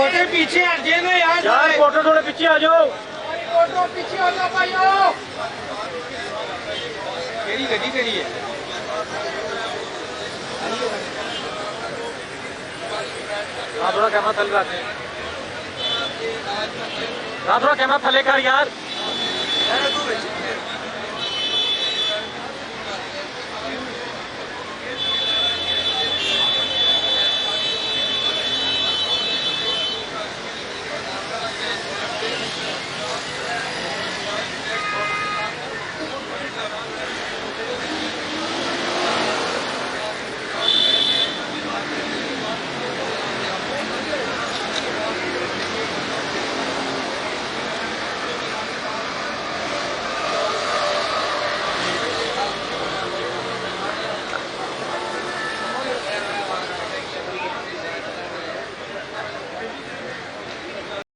Reporter पीछे हट जाए ना यार। यार रिपोर्टर थोड़े पीछे आ जाओ। रिपोर्टर पीछे हो जाओ भाइयों। केड़ी गड्डी करी है? हाँ थोड़ा कैमरा थले रख। हाँ थोड़ा कैमरा थले कर यार।